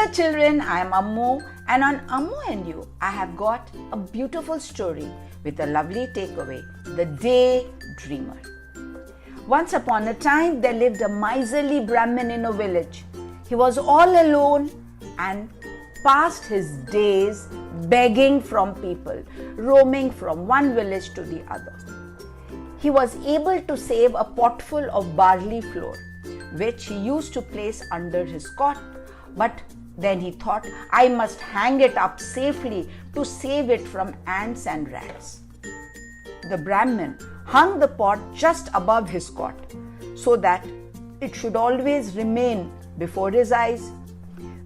Hello children, I am Ammu, and on Ammu&You I have got a beautiful story with a lovely takeaway, the Daydreamer. Once upon a time there lived a miserly Brahmin in a village. He was all alone and passed his days begging from people, roaming from one village to the other. He was able to save a potful of barley flour, which he used to place under his cot, but then he thought, I must hang it up safely to save it from ants and rats. The Brahmin hung the pot just above his cot so that it should always remain before his eyes.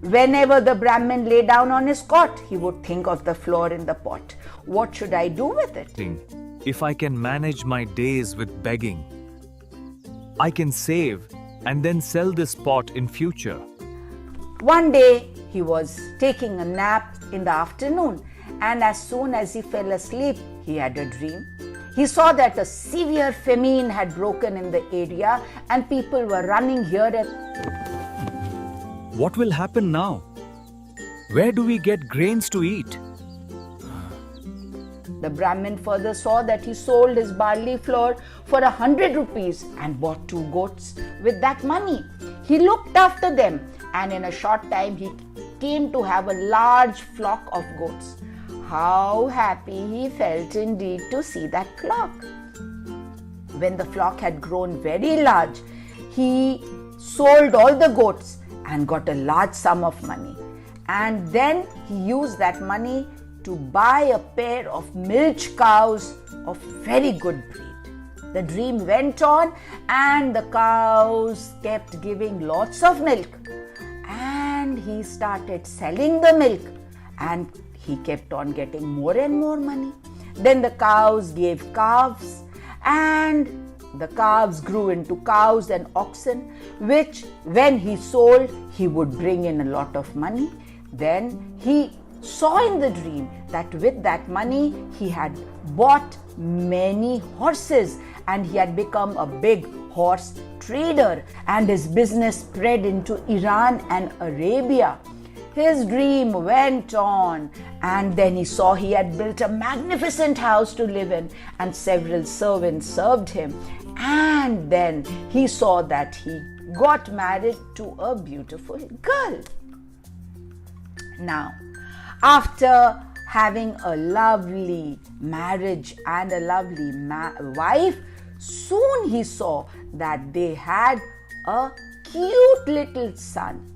Whenever the Brahmin lay down on his cot, he would think of the flour in the pot. What should I do with it? If I can manage my days with begging, I can save and then sell this pot in future. One day he was taking a nap in the afternoon, and as soon as he fell asleep, he had a dream. He saw that a severe famine had broken in the area and people were running here and What will happen now? Where do we get grains to eat? The Brahmin further saw that he sold his barley flour for 100 rupees and bought 2 goats with that money. He looked after them, and in a short time he came to have a large flock of goats. How happy he felt indeed to see that flock. When the flock had grown very large, he sold all the goats and got a large sum of money. And then he used that money to buy a pair of milch cows of very good breed. The dream went on and the cows kept giving lots of milk. And he started selling the milk and he kept on getting more and more money. Then the cows gave calves and the calves grew into cows and oxen, which when he sold, he would bring in a lot of money. Then he saw in the dream that with that money he had bought many horses and he had become a big horse trader, and his business spread into Iran and Arabia. His dream went on, and then he saw he had built a magnificent house to live in and several servants served him. And then he saw that he got married to a beautiful girl. Now, after having a lovely marriage and a lovely wife, soon he saw that they had a cute little son.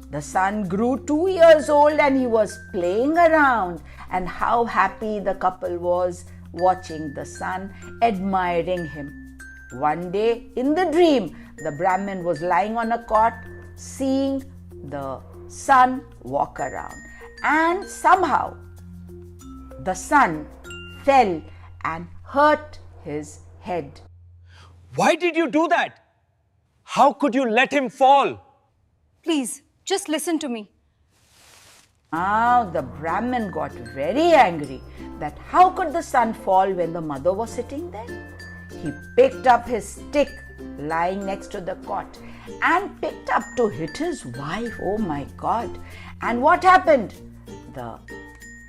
The son grew 2 years old and he was playing around, and how happy the couple was watching the son, admiring him. One day in the dream, the Brahmin was lying on a cot, seeing the son walk around, and somehow the son fell and hurt his head. Why did you do that? How could you let him fall? Please, just listen to me. Now the Brahmin got very angry that how could the son fall when the mother was sitting there? He picked up his stick lying next to the cot and picked up to hit his wife. Oh my God. And what happened? The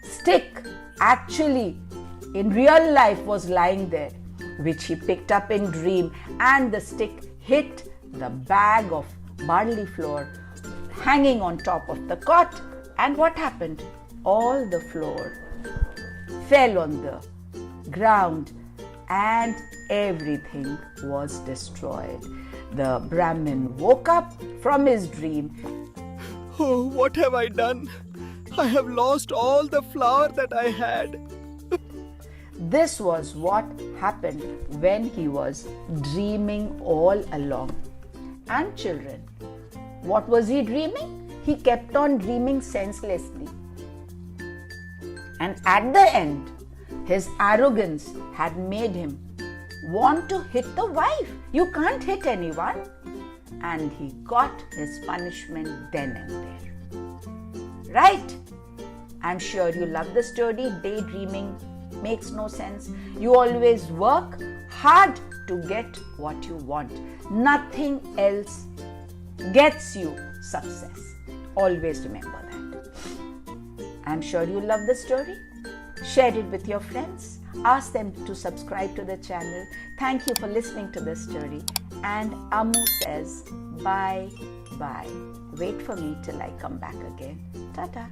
stick actually in real life was lying there, which he picked up in dream, and the stick hit the bag of barley flour hanging on top of the cot. And what happened? All the flour fell on the ground and everything was destroyed. The Brahmin woke up from his dream. Oh, what have I done? I have lost all the flour that I had. This was what happened when he was dreaming all along. And children, what was he dreaming? He kept on dreaming senselessly. And at the end, his arrogance had made him want to hit the wife. You can't hit anyone. And he got his punishment then and there. Right? I'm sure you love the story. Daydreaming makes no sense. You always work hard to get what you want. Nothing else gets you success. Always remember that. I'm sure you love the story. Share it with your friends. Ask them to subscribe to the channel. Thank you for listening to the story. And Ammu says bye bye. Wait for me till I come back again. Ta-ta.